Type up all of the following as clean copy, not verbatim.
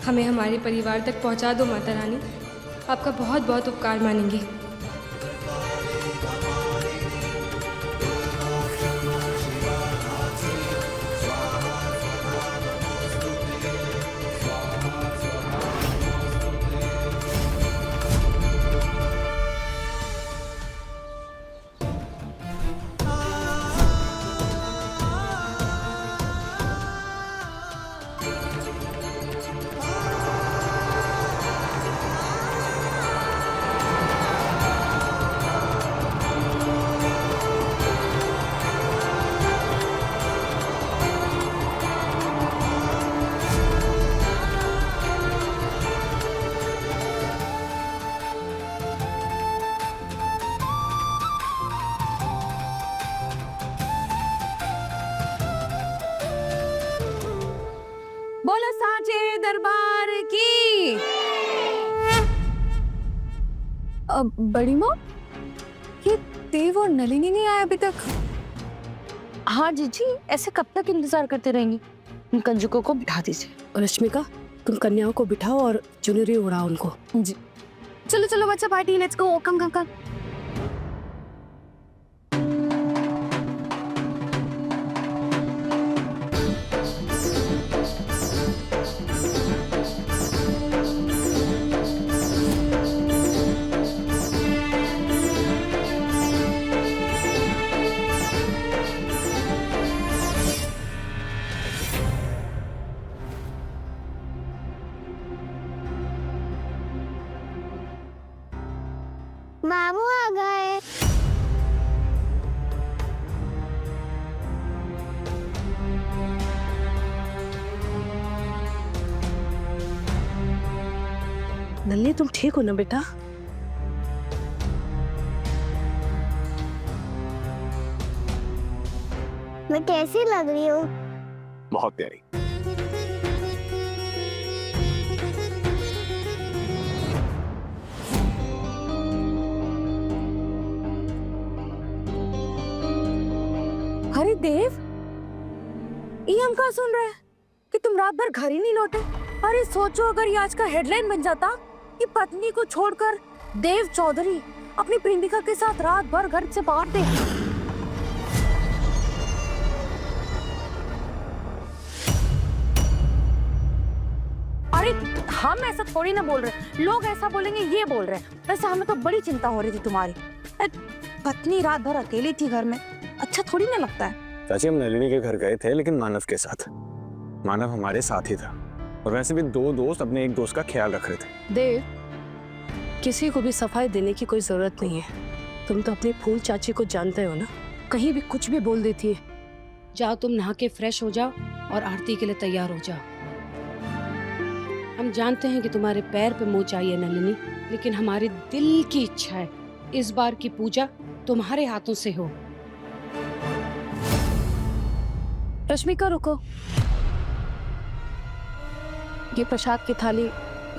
हमें हमारे परिवार तक पहुंचा दो माता रानी। आपका बहुत बहुत उपकार मानेंगे। बोलो साचे दरबार की। बड़ी माँ, ये देव और नलिनी नहीं आए अभी तक? हाँ जीजी, ऐसे कब तक इंतजार करते रहेंगी? उन कंजुकों को बिठा दीजिए। रश्मिका, तुम कन्याओं को बिठाओ और चुनरी उड़ाओ उनको। जी। चलो चलो बच्चा पार्टी, लेट्स गो। कम कम कम। मामू आ गए। नल्ली, तुम ठीक हो ना बेटा? मैं कैसी लग रही हूँ? बहुत प्यारी। अरे देव, ये हम कहाँ सुन रहे हैं कि तुम रात भर घर ही नहीं लौटे। अरे सोचो, अगर ये आज का हेडलाइन बन जाता कि पत्नी को छोड़कर देव चौधरी अपनी प्रेमिका के साथ रात भर घर से बाहर थे। अरे हम ऐसा थोड़ी ना बोल रहे, लोग ऐसा बोलेंगे ये बोल रहे हैं। वैसे हमें तो बड़ी चिंता हो रही थी तुम्हारी। पत्नी रात भर अकेली थी घर में, अच्छा थोड़ी ना लगता है। चाची, हम नलिनी के घर गए थे, लेकिन मानव के साथ। मानव हमारे साथ ही था, और वैसे भी दो दोस्त अपने एक दोस्त का ख्याल रख रहे थे। देव, किसी को भी सफाई देने की कोई जरूरत नहीं है। तुम तो अपनी फूल चाची को जानते हो ना, कहीं भी कुछ भी बोल देती है। जाओ, तुम नहा के फ्रेश हो जाओ और आरती के लिए तैयार हो जाओ। हम जानते हैं कि तुम्हारे पैर पे मोच आई है नलिनी, लेकिन हमारे दिल की इच्छा है इस बार की पूजा तुम्हारे हाथों से हो। रश्मिका, रुको। ये प्रसाद की थाली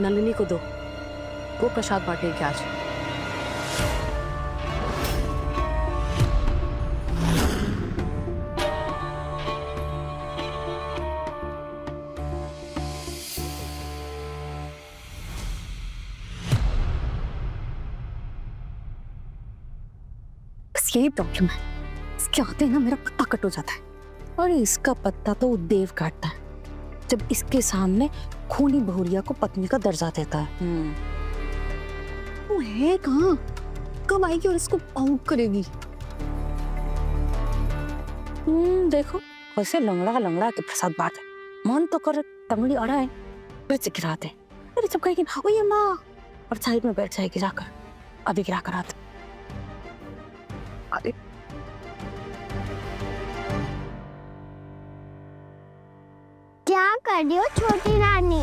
नलिनी को दो, वो प्रसाद बांटेगी आज। बस यही प्रॉब्लम है, इसके आते ना मेरा पत्ता कट हो जाता है। और इसका पत्ता तो देव काटता है जब इसके सामने खूनी बहुरिया को पत्नी का दर्जा देता है। वो है कहाँ, कब आएगी और इसको आउट करेगी? देखो कैसे लंगड़ा लंगड़ा के प्रसाद बात है। मन तो कर टंगड़ी अड़ाए फिर से गिरा दे। अरे जब कहेगी ओ ये माँ, और साइड में बैठ जाएगी जाकर, अभी गिरा कर आते। अरे क्या कर रही हो छोटी रानी?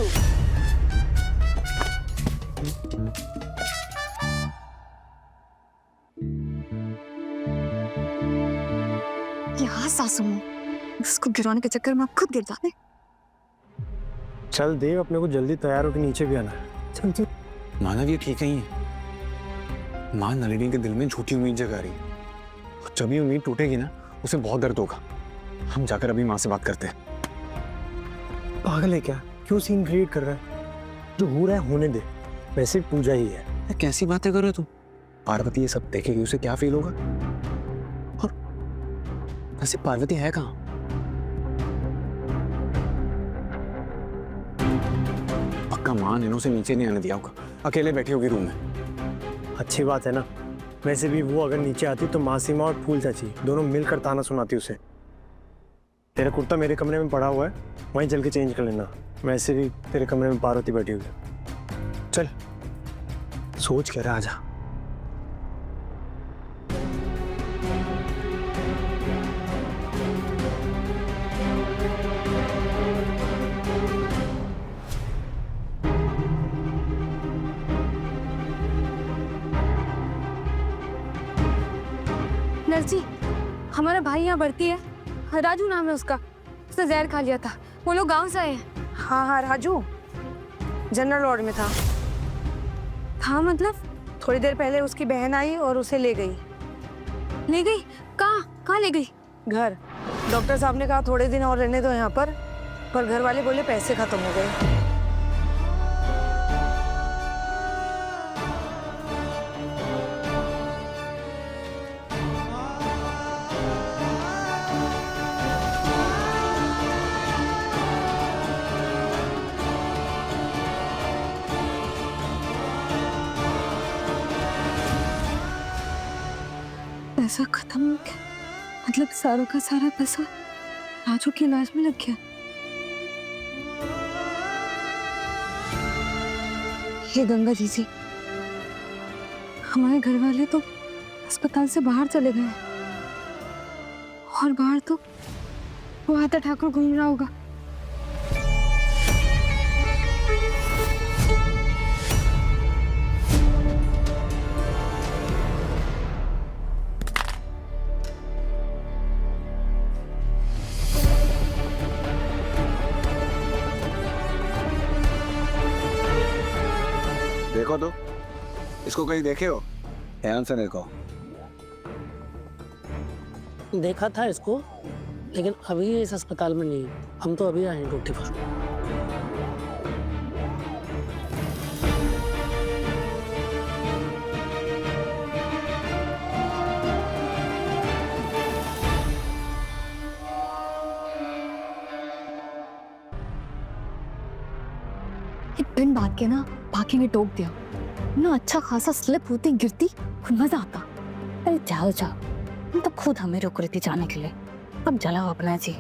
क्या सासू माँ, इसको गिराने के चक्कर में आप खुद गिर जाते। चल देव, अपने को जल्दी तैयार होकर नीचे भी आना है। चल चल। मानव, ये ठीक नहीं है। माँ नलिनी के दिल में झूठी उम्मीद जगा रही है। जब ये उम्मीद टूटेगी ना, उसे बहुत दर्द होगा। हम जाकर अभी माँ से बात करते हैं। पागल है क्या? क्यों सीन क्रिएट कर रहा है? जो हो रहा है होने दे, वैसे पूजा ही है। ये कैसी बातें कर रहे हो तुम? पार्वती ये सब देखेगी, उसे क्या फील होगा? और वैसे पार्वती है कहाँ? पक्का माँ ने उसे नीचे नहीं आने दिया होगा, अकेले बैठी होगी रूम में। अच्छी बात है ना। वैसे भी वो अगर नीचे आती तो मासीमा और फूल चाची दोनों मिलकर ताना सुनाती उसे। तेरा कुर्ता मेरे कमरे में पड़ा हुआ है, वहीं चल के चेंज कर लेना। वैसे भी तेरे कमरे में पार्वती बैठी हुई है। चल सोच क्या रहा, आजा। नर्स जी, हमारा भाई यहाँ भर्ती है, राजू नाम है उसका। उसने जहर खा लिया था। वो लोग गांव से आए हैं। हाँ हाँ राजू जनरल वार्ड में था। हाँ मतलब? थोड़ी देर पहले उसकी बहन आई और उसे ले गई। ले गई? कहाँ ले गई? घर। डॉक्टर साहब ने कहा थोड़े दिन और रहने दो यहाँ पर घर वाले बोले पैसे खत्म हो गए। पैसा खत्म हो गया? मतलब सारों का सारा पैसा राजू के इलाज में लग गया? हे गंगा जी, हमारे घर वाले तो अस्पताल से बाहर चले गए और बाहर तो वो आता ठाकुर घूम रहा होगा। देखो तो, इसको कहीं देखे हो? ध्यान से देखो। देखा था इसको, लेकिन अभी ये इस अस्पताल में नहीं। हम तो अभी आए हैं ड्यूटी पर। बिन बात के ना बाकी ने टोक दिया ना। अच्छा खासा स्लिप होती गिरती मजा आता। अरे जाओ जाओ, तो खुद हमें रोक रही थी जाने के लिए। अब जलाओ अपना जी।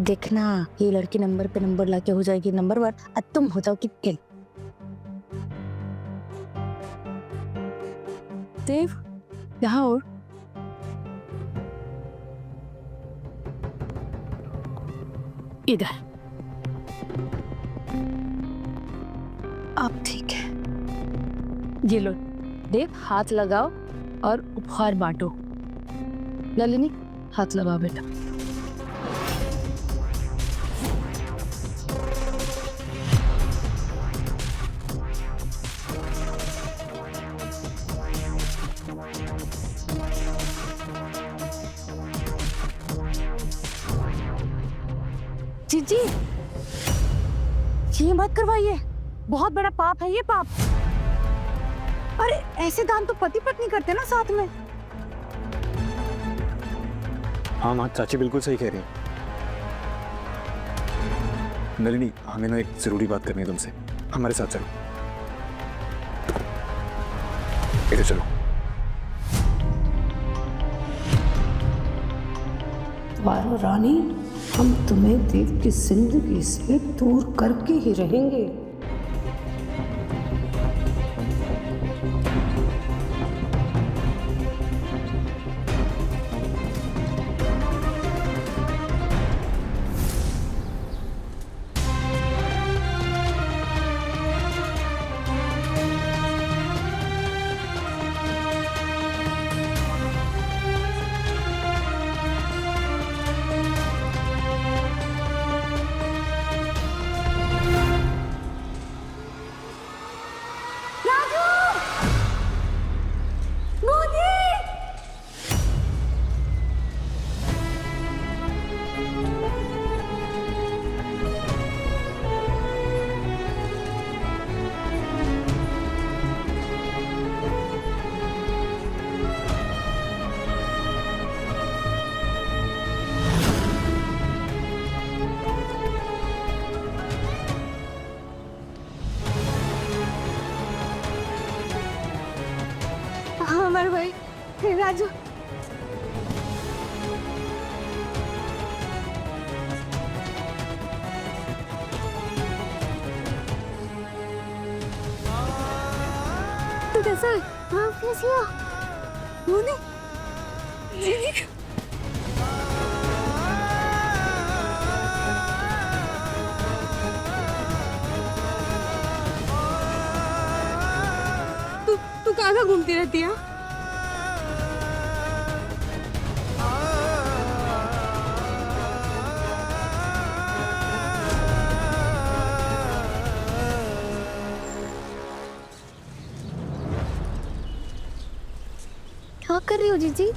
देखना ये लड़की नंबर पे नंबर लाके हो जाएगी नंबर 1 और तुम हो जाओगी किल। देव यहाँ और इधर। अब ठीक है। ये लो देव, हाथ लगाओ और उपहार बांटो। नलिनी हाथ लगाओ बेटा। जीजी, ये मत करवाइए, बहुत बड़ा पाप है ये पाप। अरे ऐसे दान तो पति पत्नी करते ना साथ में। हाँ माँ, चाची बिल्कुल सही कह रही है। नलिनी, हमें ना एक जरूरी बात करनी है तुमसे। हमारे साथ चलो। इधर चलो। वारो रानी, हम तुम्हें देव की जिंदगी से दूर करके ही रहेंगे। कैसा है? हाँ कैसी हो? मोनी तू कहाँ घूमती रहती है? क्या कर रही हो जीजी?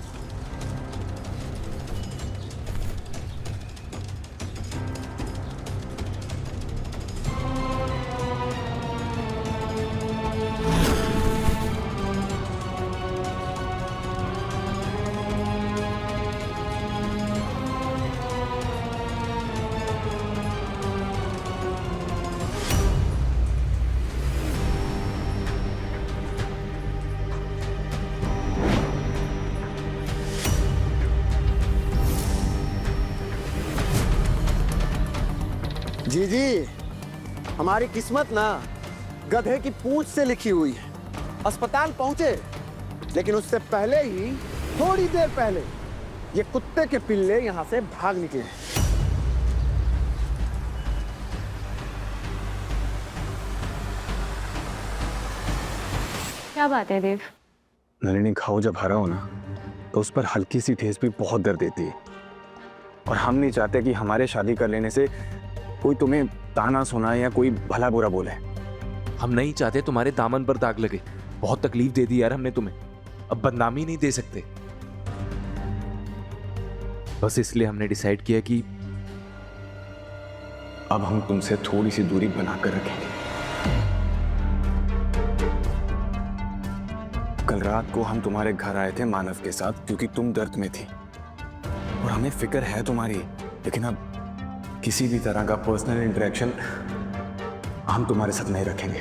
जी जी, हमारी किस्मत ना गधे की पूंछ से लिखी हुई है। अस्पताल पहुंचे, लेकिन उससे पहले ही थोड़ी देर पहले ये कुत्ते के पिल्ले यहां से भाग निकले। क्या बात है देव? नलिनी, घाव जब हरा हो ना तो उस पर हल्की सी ठेस भी बहुत दर्द देती है, और हम नहीं चाहते कि हमारे शादी कर लेने से कोई तुम्हें ताना सुनाए या कोई भला बुरा बोले। हम नहीं चाहते तुम्हारे दामन पर दाग लगे। बहुत तकलीफ दे दी यार हमने तुम्हें, अब बदनामी नहीं दे सकते। बस इसलिए हमने डिसाइड किया कि अब हम तुमसे थोड़ी सी दूरी बनाकर रखेंगे। कल रात को हम तुम्हारे घर आए थे मानव के साथ, क्योंकि तुम दर्द में थी और हमें फिक्र है तुम्हारी, लेकिन अब किसी भी तरह का पर्सनल इंटरेक्शन हम तुम्हारे साथ नहीं रखेंगे।